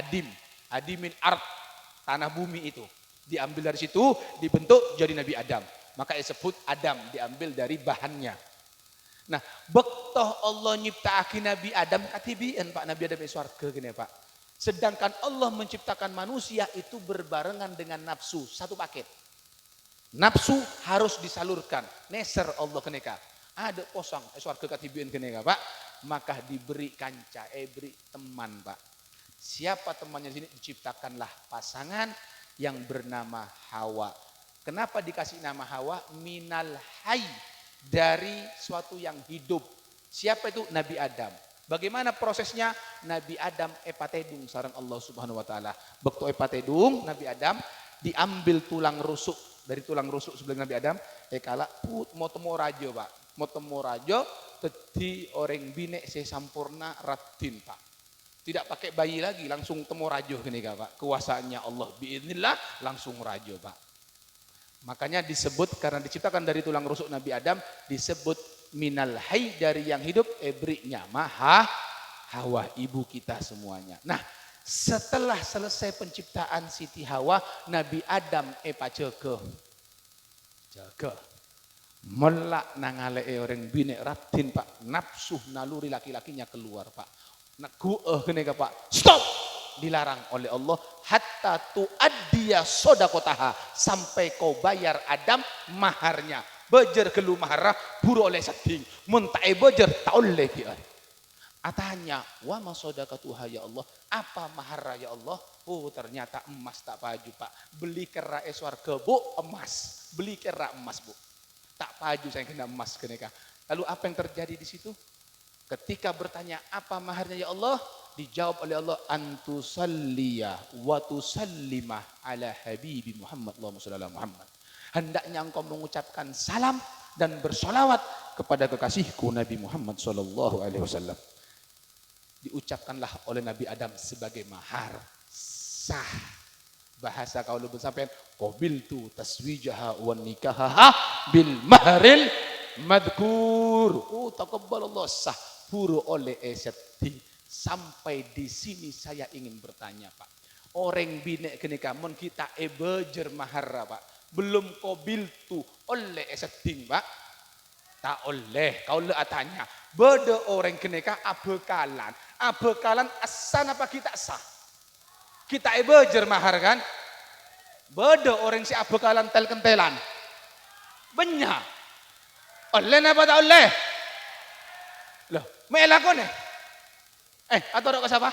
Adimil ard, tanah bumi itu. Diambil dari situ, dibentuk jadi Nabi Adam. Maka disebut Adam, diambil dari bahannya. Nah, bektoh Allah nyiptakan Nabi Adam katibian Pak, Nabi Adam swarga gini Pak. Sedangkan Allah menciptakan manusia itu berbarengan dengan nafsu, satu paket. Nafsu harus disalurkan. Neser Allah keneka. Ada posang swarga katibian keneka Pak. Maka diberi kanca, beri teman Pak. Siapa temannya di sini? Diciptakanlah pasangan yang bernama Hawa. Kenapa dikasih nama Hawa? Minal hayy, dari suatu yang hidup. Siapa itu? Nabi Adam. Bagaimana prosesnya? Nabi Adam epatedung sareng Allah Subhanahu wa Ta'ala. Bekto epatedung Nabi Adam diambil tulang rusuk. Dari tulang rusuk sebelah Nabi Adam, kala put mau temu rajo Pak. Mau temu rajo, tadi orang bine sesampurna ratin Pak. Tidak pakai bayi lagi, langsung temu rajo gini Pak. Kuasaannya Allah biiznillah langsung rajo Pak. Makanya disebut karena diciptakan dari tulang rusuk Nabi Adam disebut minal hayy, dari yang hidup, berinya maha Hawa, ibu kita semuanya. Nah, setelah selesai penciptaan Siti Hawa, Nabi Adam jaga melak nangale orang bine ratin Pak, nafsu naluri laki-lakinya keluar Pak. Naku kene Pak, stop, dilarang oleh Allah hatta tuaddiya sodakotaha, sampai kau bayar Adam maharnya. Bejer kelu maharah buru oleh seding, muntae bejer tak oleh dia. Atanya, wa ma sodakatuha ya Allah, apa maharah ya Allah? Oh ternyata emas tak paju pak. Beli kera warga bu emas. Beli kera emas bu. Tak paju saya kena emas keneka. Lalu apa yang terjadi di situ? Ketika bertanya apa maharnya ya Allah? Dijawab oleh Allah antusalliya wa tusallimah ala habibi Muhammad Allahumma shalli ala Muhammad. Hendaknya engkau mengucapkan salam dan bersolawat kepada kekasihku Nabi Muhammad sallallahu alaihi wasallam. Diucapkanlah oleh Nabi Adam sebagai mahar sah. Bahasa kaul sampean qabiltu taswijaha wan nikaha bil mahril madkur. Oh taqabbalallah sah puru oleh eseti. Sampai di sini saya ingin bertanya Pak. Orang bine kenika mon kita bejer mahar Pak. Belum qabiltu oleh eseting Pak. Tak oleh kau le tanya. Beda orang kenika abekalan. Abekalan asan apa kita sah? Kita bejer mahar kan? Beda orang si abekalan tel-kentelan. Benya. Oleh apa tak oleh? Loh, melakon atau dok siapa?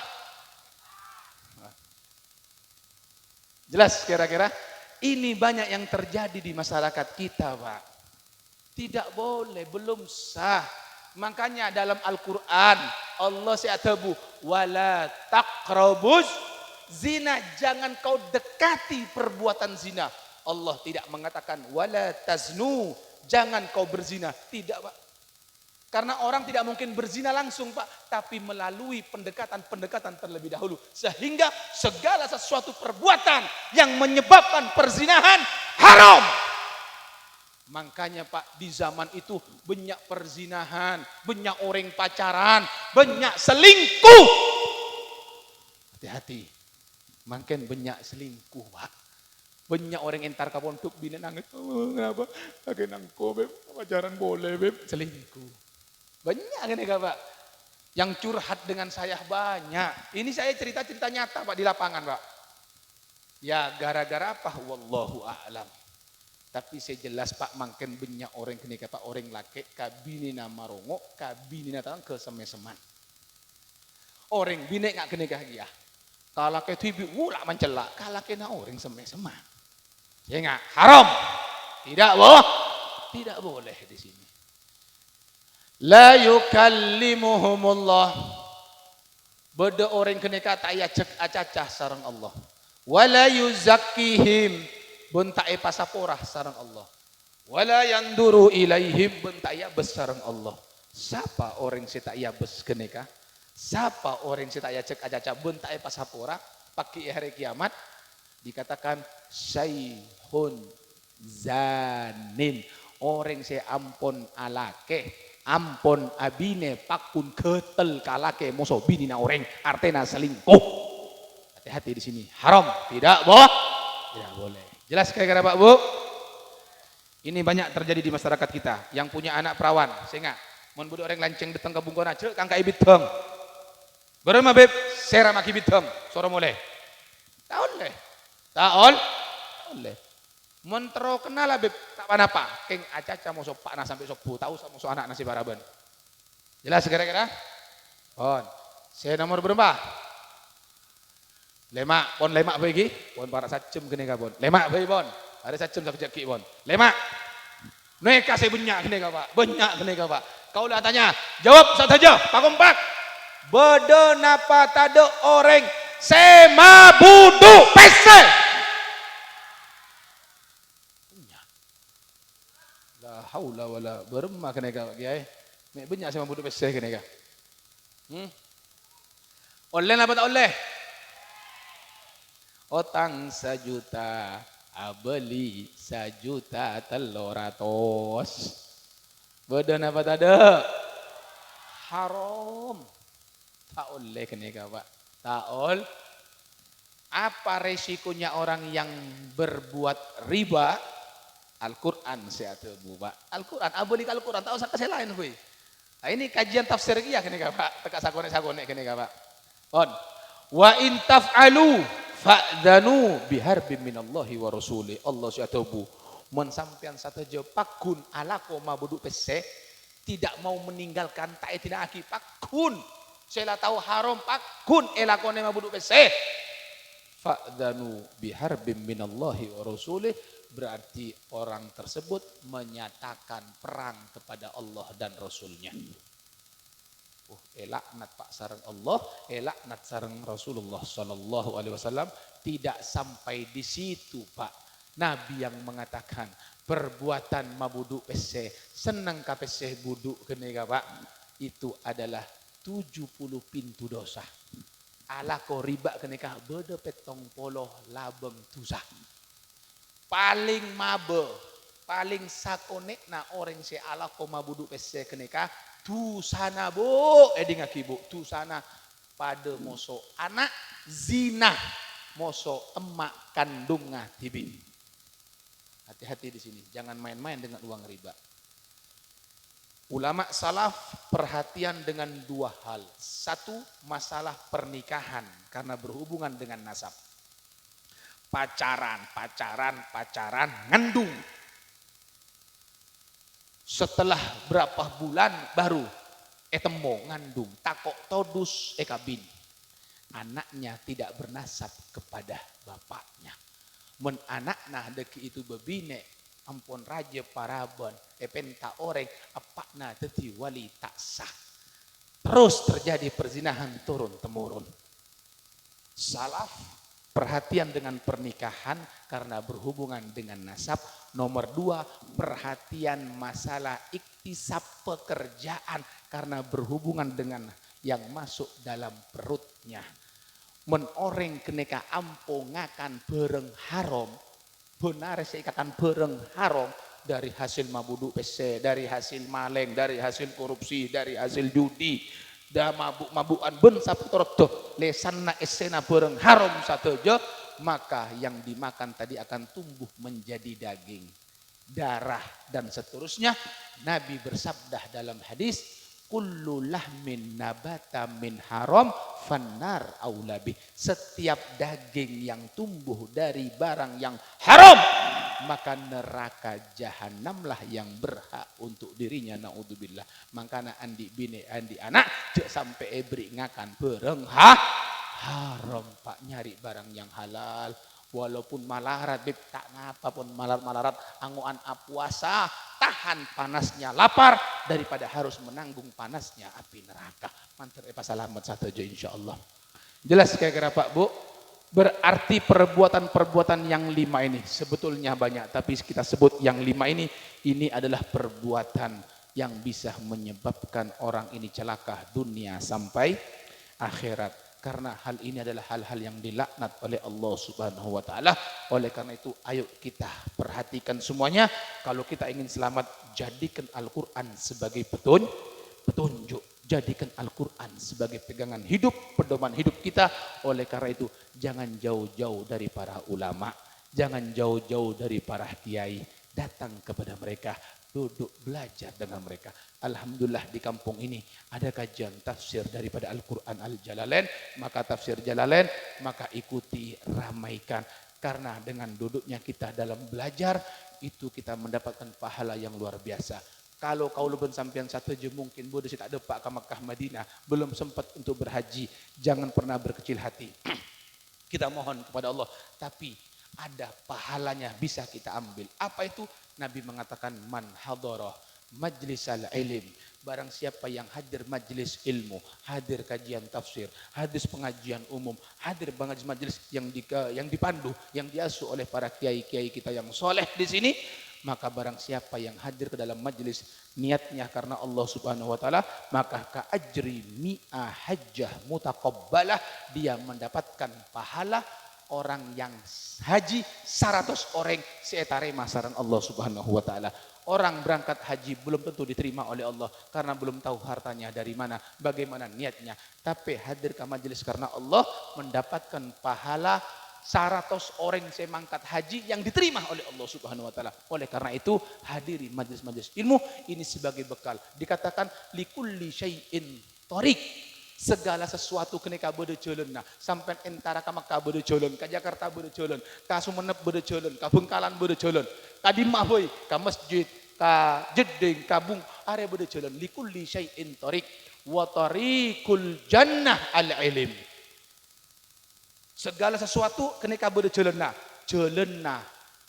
Jelas kira-kira ini banyak yang terjadi di masyarakat kita, Pak. Tidak boleh, belum sah. Makanya dalam Al-Qur'an Allah siatabu wala taqrabuz zina, jangan kau dekati perbuatan zina. Allah tidak mengatakan wala taznu, jangan kau berzina. Tidak, Pak. Karena orang tidak mungkin berzina langsung, Pak, tapi melalui pendekatan-pendekatan terlebih dahulu. Sehingga segala sesuatu perbuatan yang menyebabkan perzinahan haram. Makanya Pak, di zaman itu banyak perzinahan, banyak orang pacaran, banyak selingkuh. Hati-hati, makin banyak selingkuh, Pak. Banyak orang entar kapon untuk bina nangis. Kenapa? Lagi nangko, beb. Pacaran boleh, beb. Selingkuh. Banyak kan ya Pak. Yang curhat dengan saya banyak. Ini saya cerita-cerita nyata Pak di lapangan Pak. Ya gara-gara apa? Wallahu a'lam. Tapi saya jelas Pak makin banyak orang kini Pak orang laki kabini nama rongo, kabini natang ke semen-seman. Orang bini nggak kini kahgia. Kalau ke tibi ulak mencelak, kalau kena orang semen-seman. Ya nggak haram. Tidak boleh di sini. La yukallimuhumullah. Beda orang kena kata ya cek acacah sarang Allah. Wala yuzakkihim, bentai pasaporah sarang Allah. Wala yanduru ilaihim, bentai bes sarang Allah. Siapa orang sita ya bes keneka? Siapa orang sita ya cek acacah bentai pasapora pakai hari kiamat? Dikatakan syaikhun zanin, orang saya ampun alake. Ampon abine pakun ketel kalake moso bini na orang artena selingkuh. Hati-hati di sini. Haram, tidak boleh. Jelas kira-kira Pak Bu? Ini banyak terjadi di masyarakat kita yang punya anak perawan. Sehingga mun budak orang lanceng datang ke bungkon aja kangka ibit dong. Berema beb, sera maki bidong. Soro mulai. Taon leh. Mentero kenal lah beb, tak apa-apa. Keng acaca mau sok pak sampai sok bu, tahu sama sok anak nasi baraben. Jelas kira-kira? Pon, saya nomor berapa? Lemak, pon lemak bagi, pon para sacem kene ka pon. Lemak bagi pon, ada sacem sak jeki pon. Lemak, neka saya banyak kene ka Pak, banyak kene ka Pak. Kau lah tanya, jawab saja, Pak Kompak. Bodoh napa tado orang sema budu pese. Haula wala berma kena ka kiai. Mek banyak sama budak peseh kena ka. Oleh apa tak oleh? Otang sajuta abeli sajuta teloratos. Badan apa tak ada? Haram. Tak oleh kena ka Pak. Tak ol. Apa resikonya orang yang berbuat riba? Al-Quran saya tahu Pak. Al-Quran, aboli Al-Quran, tahu saya kasih lain gue. Nah, ini kajian tafsir kia kene Pak. Teka sakone kene Pak. On. Wa in taf'alu fa'dhanu biharbin minallahi wa rasuli. Allah saya tahu. Mun sampean sataja pakun alako mabudu pese tidak mau meninggalkan tak tidak aki pakun. Saya tahu haram pakun elakone mabudu pese. fa'dhanu biharbim minallahi wa rasulih, berarti orang tersebut menyatakan perang kepada Allah dan Rasulnya. Laknat Pak sareng Allah, laknat sareng Rasulullah sallallahu alaihi wasallam. Tidak sampai di situ, Pak. Nabi yang mengatakan perbuatan mabudu pese senang ka pese buduk kenega, Pak. Itu adalah 70 pintu dosa. Ala ko riba keneka bede petong poloh labeng tusah. Paling mabe, paling sakonek na orang se ala ko mabudu pese keneka tu sana bu, ngaki bu, tu sana pada moso anak zina, moso emak kandungnya tibin. Hati-hati di sini, jangan main-main dengan uang riba. Ulama salaf perhatian dengan dua hal. Satu, masalah pernikahan karena berhubungan dengan nasab. Pacaran, ngandung. Setelah berapa bulan baru temo ngandung, takok todus kabin. Anaknya tidak bernasab kepada bapaknya. Men anakna deki itu bebine, ampun raja parabon, penta oreng apakna teti wali tak sah. Terus terjadi perzinahan turun temurun. Salaf perhatian dengan pernikahan karena berhubungan dengan nasab. Nomor 2, perhatian masalah iktisab pekerjaan karena berhubungan dengan yang masuk dalam perutnya. Menoreng keneka ampo ngakan bereng haram, benar saya katakan bereng haram dari hasil mabudu pese, dari hasil maleng, dari hasil korupsi, dari hasil judi, dah mabuk-mabukan ben saputordo lesanna esena bereng haram satejo, maka yang dimakan tadi akan tumbuh menjadi daging, darah dan seterusnya. Nabi bersabda dalam hadis, kullu lahmin nabata min haram fannar aulabi. Setiap daging yang tumbuh dari barang yang haram, maka neraka jahanamlah yang berhak untuk dirinya, naudzubillah. Makanya andi bine andi anak cek sampai ebri ngakan bereng haram, Pak. Nyari barang yang halal walaupun malarat, bib tak ngapa pun malarat anguan apuasa, tahan panasnya lapar daripada harus menanggung panasnya api neraka. Mantar selamat satu aja insyaallah. Jelas kira-kira Pak Bu? Berarti perbuatan-perbuatan yang 5 ini sebetulnya banyak, tapi kita sebut yang 5 ini adalah perbuatan yang bisa menyebabkan orang ini celaka dunia sampai akhirat. Karena hal ini adalah hal-hal yang dilaknat oleh Allah Subhanahu wa taala. Oleh karena itu ayo kita perhatikan semuanya. Kalau kita ingin selamat, jadikan Al-Qur'an sebagai petunjuk. Jadikan Al-Qur'an sebagai pegangan hidup, pedoman hidup kita. Oleh karena itu jangan jauh-jauh dari para ulama, jangan jauh-jauh dari para kiai. Datang kepada mereka, duduk belajar dengan mereka. Alhamdulillah di kampung ini ada kajian tafsir daripada Al-Quran Al-Jalalain. Maka tafsir Jalalain, maka ikuti, ramaikan. Karena dengan duduknya kita dalam belajar, itu kita mendapatkan pahala yang luar biasa. Kalau kau lebih sampian satu je mungkin bodoh tak ada Pak ke Makkah Madinah, belum sempat untuk berhaji, jangan pernah berkecil hati. Kita mohon kepada Allah, tapi ada pahalanya bisa kita ambil. Apa itu? Nabi mengatakan man hadara majlisal ilm, barang siapa yang hadir majlis ilmu, hadir kajian tafsir, hadir pengajian umum, hadir majelis yang dipandu, yang diasuh oleh para kiai-kiai kita yang soleh di sini, maka barang siapa yang hadir ke dalam majlis niatnya karena Allah Subhanahu wa taala, maka ka ajri mi'a hajjah mutaqabbalah, dia mendapatkan pahala orang yang haji 100 orang seetare masaran Allah Subhanahu wa taala. Orang berangkat haji belum tentu diterima oleh Allah karena belum tahu hartanya dari mana, bagaimana niatnya. Tapi hadir ke majelis karena Allah mendapatkan pahala 100 orang semangkat haji yang diterima oleh Allah Subhanahu wa taala. Oleh karena itu hadiri majelis-majelis ilmu ini sebagai bekal. Dikatakan likulli syai'in thariq. Segala sesuatu kenika bede jalan, nah sampai entara ka Makkah bede jalan, ka Jakarta bede jalan, ka Sumenep bede jalan, ka Bengkalan bede jalan, ka Dimah boy, ka masjid, ka Jeding, ka Bung are bede jalan. Likulli syai'in thariq wa tariqul jannah al ilm. Segala sesuatu kenika beude jeulena. Jeulena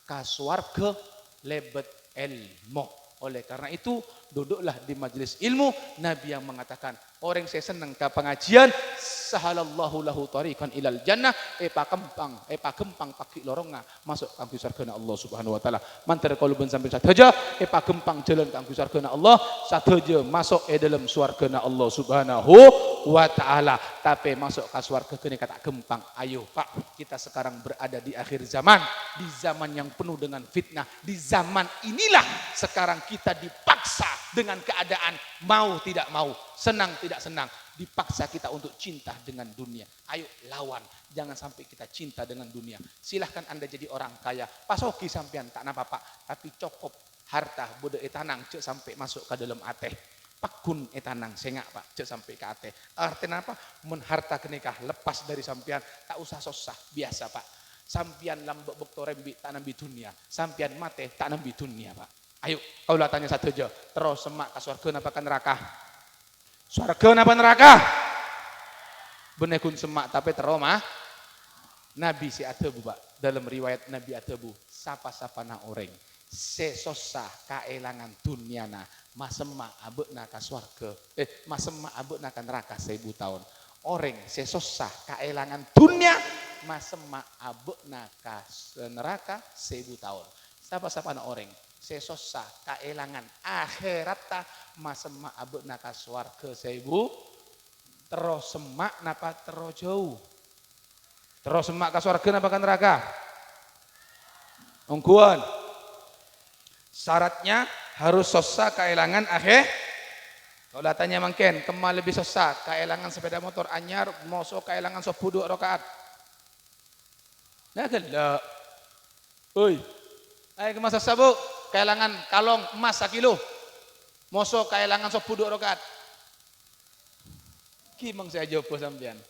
ka swarga lebet ilmu. Oleh karena itu, duduklah di majelis ilmu. Nabi yang mengatakan, orang saya senang ke pengajian, sahalallahu lahu tariqan ilal jannah, pagempang paki lorongna masuk kanggo surga Allah Subhanahu wa taala. Mantar kalubun sampai sadaja, pagempang jalan kanggo surga Allah, sadaja masuk dalam surga Allah Subhanahu wa taala. Tapi masuk ke surga kene kata gempang. Ayo Pak, kita sekarang berada di akhir zaman, di zaman yang penuh dengan fitnah. Di zaman inilah sekarang kita dipaksa dengan keadaan mau tidak mau, senang tidak senang, dipaksa kita untuk cinta dengan dunia. Ayo lawan, jangan sampai kita cinta dengan dunia. Silahkan Anda jadi orang kaya, pasoki sampean tak napa Pak, tapi cukup harta bude etanang cek sampai masuk ke dalam ateh. Pakun etanang sengak Pak, cek sampai ke ateh. Artinya apa? Menharta kenikah lepas dari sampean, tak usah susah, biasa Pak. Sampean lambek bekto rembi tak nambi dunia, sampean mate tak nambi dunia Pak. Ayo, kau tanya satu aja, terus semak ke surga apa ke neraka? Surga apa neraka? Benekun semak tapi terus mah. Nabi si atebu Pak, dalam riwayat Nabi atebu, sapa-sapa na orang, sesosah kaelangan duniana, masemak abekna ka surga, masemak abekna ka neraka 1000 tahun. Orang sesosah kaelangan dunia, masemak abekna ka neraka 1000 tahun. Sapa-sapa na orang, sesosah kaelangan akhirat ta masemak abekna ka swarga 1000 terus semak napa terus jauh. Terus semak ka swarga napa ka neraka? Ungkuan. Syaratnya harus sosah kaelangan akhir. Kalau tanya mungkin kemal lebih sosah kaelangan sepeda motor anyar, moso kaelangan 10 rakaat. Nah gelak. Oi. Ayo ke masa sabu, kaelangan kalong emas 1 kilo. Moso kaelangan 10 rakaat. Gimana saya jawab sampean?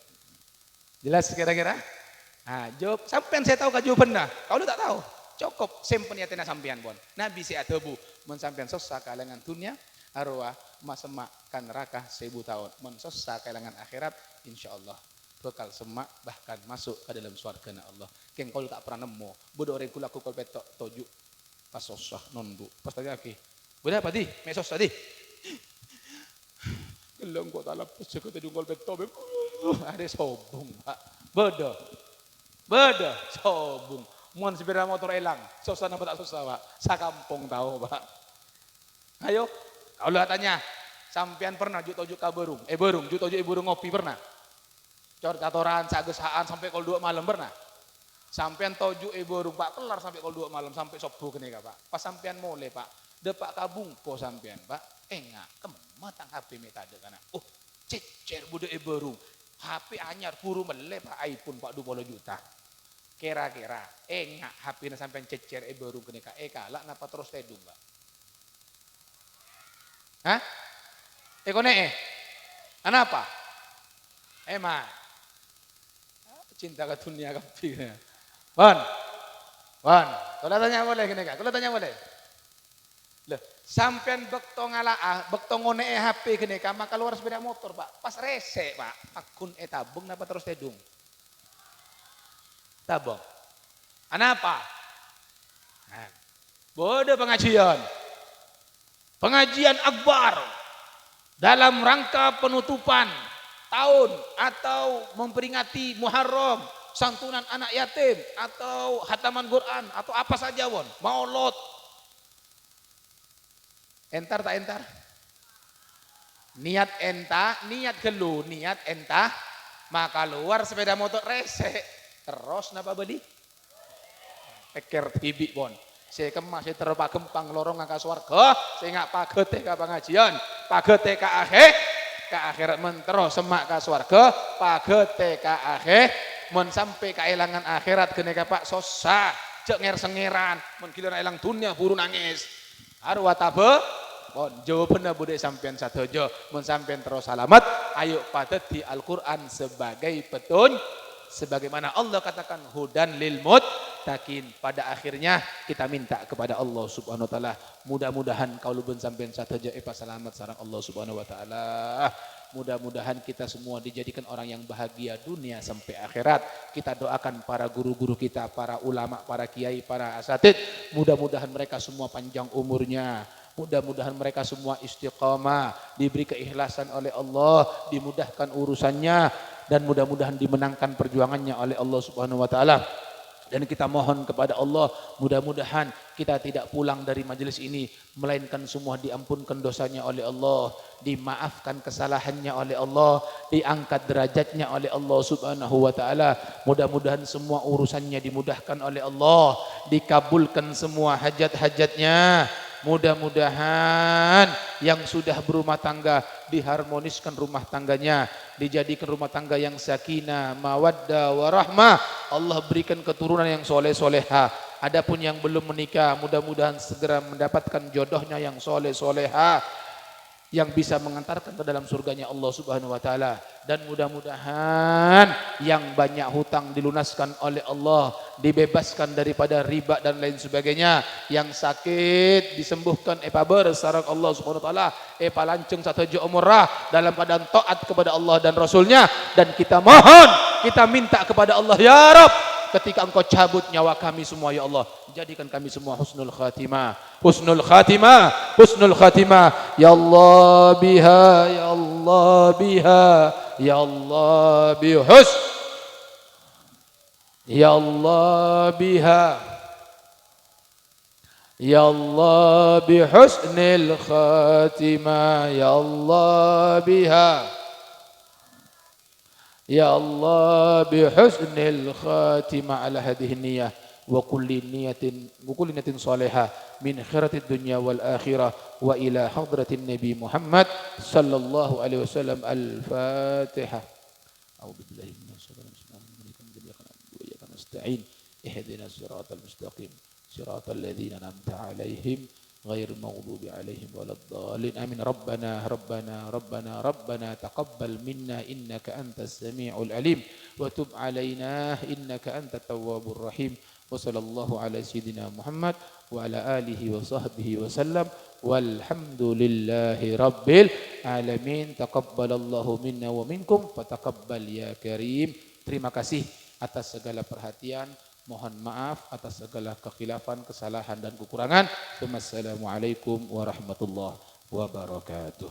Jelas kira-kira? Nah, jawab sampean saya tahu jawaban dah. Kalau tak tahu, cukup simpen ya tina sampean pun. Nabi si atebu mun sampean susah kaelangan dunia, arwah masemak kan neraka 1000 tahun. Mun susah kaelangan akhirat, insyaallah bakal semak bahkan masuk ke dalam surga Allah. Keng kau tak pernah nemu, bodoh orang kula kul petok toju pas susah nondu. Pas tanya lagi, boleh apa di? Mesos tadi. Gelong kok talap sekat tadi kul petok. Ada sobung Pak. Bodoh sobung. Mun sepeda motor elang, susah apa tak susah Pak? Sakampung tahu Pak. Ayo, kalau tanya, sampean pernah juk-juk ka berung? Berung, juk-juk burung ngopi pernah? Cor katoran sagesaan sampai kol 2 malam pernah? Sampean toju berung Pak kelar sampai kol 2 malam sampai subuh kene Pak. Pas sampean mulai Pak, depak kabungko sampean Pak. Enggak, kematang HP metade kana. Oh, cecer bude berung. HP anyar puru mele Pak iPhone Pak 20 juta. Kira-kira enggak HP na sampean cecer berung kene ka kalak napa terus tedung Pak? Hah? Ekone Kenapa? Emang cinta ke dunia kapi. Wan. Kalau tanya boleh gini kak? Kalau tanya boleh. Loh, sampean bekto ngalaah, bekto ngone HP gini kak, maka luar sepeda motor Pak. Pas rese Pak, akun tabung napa terus tedung? Tabung. Kenapa? Nah, bodoh pengajian. Pengajian akbar dalam rangka penutupan tahun atau memperingati Muharram, santunan anak yatim atau hataman Quran atau apa saja won, maulud. Entar tak entar? Niat entah, niat gelu, niat entah, maka luar sepeda motor rese. Terus napa beli? Eker tibi bon. Saya kemas saya terpak gempang lorong ngaka swarga, saya ngak pagete ka pengajian, pagete ka akhir, ka akhirat mentero semak ka swarga, pagete ka akhir, mun sampai kaelangan akhirat kene ka Pak susah, cek nger-sengeran, mun giliran elang dunia buru nangis. Arwah tabe, bon jawabanna bude sampean sadojo, mun sampean terus salamet, ayo padet di Al-Qur'an sebagai sebagaimana Allah katakan hudan lil muttaqin. Pada akhirnya kita minta kepada Allah Subhanahu wa taala, mudah-mudahan kaulubun sampean sateja selamat sareng Allah Subhanahu wa taala. Mudah-mudahan kita semua dijadikan orang yang bahagia dunia sampai akhirat. Kita doakan para guru-guru kita, para ulama, para kiai, para asatid. Mudah-mudahan mereka semua panjang umurnya. Mudah-mudahan mereka semua istiqamah, diberi keikhlasan oleh Allah, dimudahkan urusannya, dan mudah-mudahan dimenangkan perjuangannya oleh Allah Subhanahu wa taala. Dan kita mohon kepada Allah, mudah-mudahan kita tidak pulang dari majelis ini melainkan semua diampunkan dosanya oleh Allah, dimaafkan kesalahannya oleh Allah, diangkat derajatnya oleh Allah Subhanahu wa taala. Mudah-mudahan semua urusannya dimudahkan oleh Allah, dikabulkan semua hajat-hajatnya. Mudah-mudahan yang sudah berumah tangga diharmoniskan rumah tangganya, dijadikan rumah tangga yang sakinah, mawaddah, warahmah. Allah berikan keturunan yang soleh-soleha. Adapun yang belum menikah, mudah-mudahan segera mendapatkan jodohnya yang soleh-soleha, yang bisa mengantarkan ke dalam surganya Allah Subhanahu wa taala. Dan mudah-mudahan yang banyak hutang dilunaskan oleh Allah, dibebaskan daripada riba dan lain sebagainya. Yang sakit disembuhkan paber sareng Allah Subhanahu wa taala, palancung satu jo umurah dalam keadaan taat kepada Allah dan Rasulnya. Dan kita mohon, kita minta kepada Allah, ya Rabb, ketika engkau cabut nyawa kami semua ya Allah, jadikan kami semua husnul khatimah, husnul khatimah, husnul khatimah. Ya Allah biha, ya Allah biha, ya Allah bihus, ya Allah biha, ya Allah bihusnil khatimah, ya Allah biha, ya Allah bihusnil khatimah ala hadhihi niyyah wa kulli niyatin salihah min khairatid dunya wal akhirah wa ila hadratin nabi Muhammad sallallahu alaihi wasallam. Al-Fatihah. A'udzu billahi minasy syaithanir rajim. Wa iyyaka nasta'in. Ihdinas siratal mustaqim. Siratal ladzina an'amta 'alaihim غير المغضوب عليهم ولا الضالين آمين. ربنا تقبل منا إنك أنت السميع العليم وتب علينا إنك أنت التواب الرحيم وصلى الله على سيدنا محمد وعلى آله وصحبه وسلم والحمد لله رب العالمين. تقبل الله منا ومنكم فتقبل يا كريم. Terima kasih atas segala perhatian. Mohon maaf atas segala kekhilafan, kesalahan dan kekurangan. Wassalamualaikum warahmatullahi wabarakatuh.